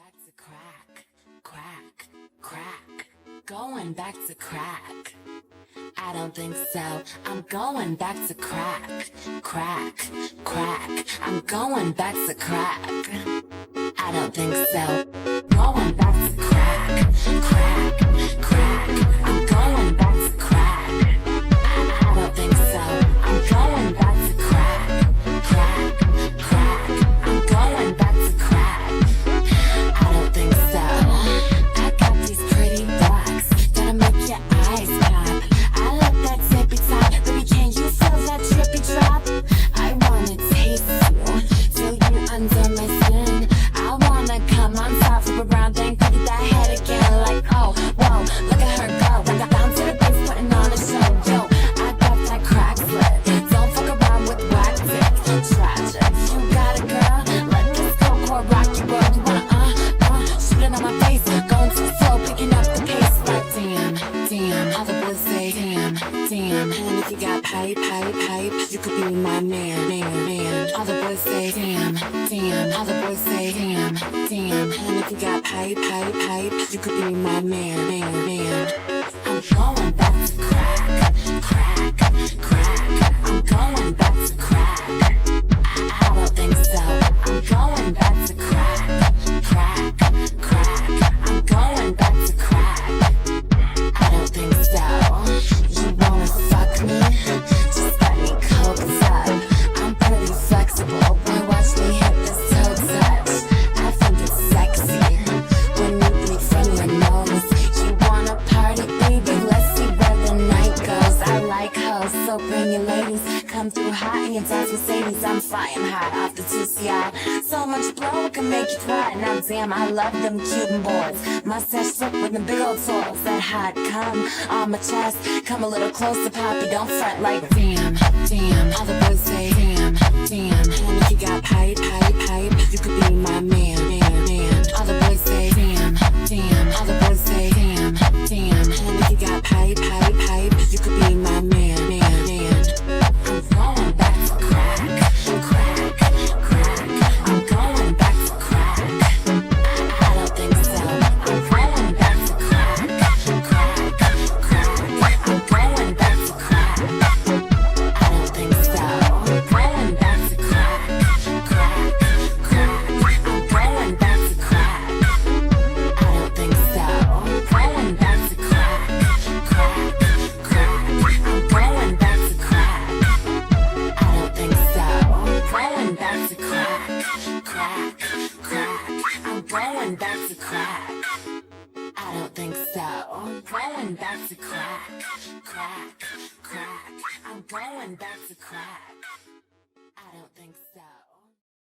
back to crack, crack, crack. Going back to crack. I don't think so. I'm going back to crack, crack, crack. I'm going back to crack. I don't think so. Going back to crack, crack, crack. I'm going back to crack. I don't think so. I'm going back to crack, crack, crack. I'm going back to crack. I don't think so. I got these pretty blocks that'll make your eyes pop. I love that tippy top. Baby, can you feel that trippy drop? I wanna taste you till you under my skin. I wanna come on top, flip around, then cut that head again. Like, oh, whoa, look at her go. I got down to the base, putting on a show. Yo, I got that crack flip. Don't fuck around with whack dick. Tragic, you got a girl. Let this go, core rock your world. You wanna shoot it on my face. Going too slow, picking up the pace. Like, damn, damn. All the boys say, damn, damn. And if you got pipe, you could be my man. All the boys say, damn, damn. All the boys say, damn, damn. And if you got pipe, you could be my man. I'm going back to crack, crack, crack. I'm going back to crack. I don't think so. I'm going back to crack, crack, crack. I'm going back to crack. I don't think so. You wanna fuck me? Just let me coax up. I'm pretty flexible. Boy, watch me hit this toe touch. I think it's sexy when you bleed from your nose. You wanna party, baby? Let's see where the night goes. I like hoes, so bring your ladies. Come through hot in your dad's Mercedes. I'm flying high off the 2CI. So much blow, it can make you cry. Now damn, I love them Cuban boys. Mustache slip with the big old toils. That hot cum on my chest. Come a little closer, poppy, don't front like damn, damn. All the boys say damn, damn. And if you got pipe, you could be my man. All the boys say damn, damn. All the boys say damn, damn. And if you got pipe, you could be my man. I'm going back to crack, crack, crack. I'm going back to crack. I don't think so. I'm going back to crack, crack, crack. I'm going back to crack. I don't think so. I'm going back to crack, crack, crack. I'm going back to crack. I don't think so. I'm going back to crack, crack, crack. I'm going back to crack. I don't think so. I'm going back to crack, crack, crack. I'm going back to crack. I don't think so. I'm going back to crack, crack, crack. I'm going back to crack. I don't think so.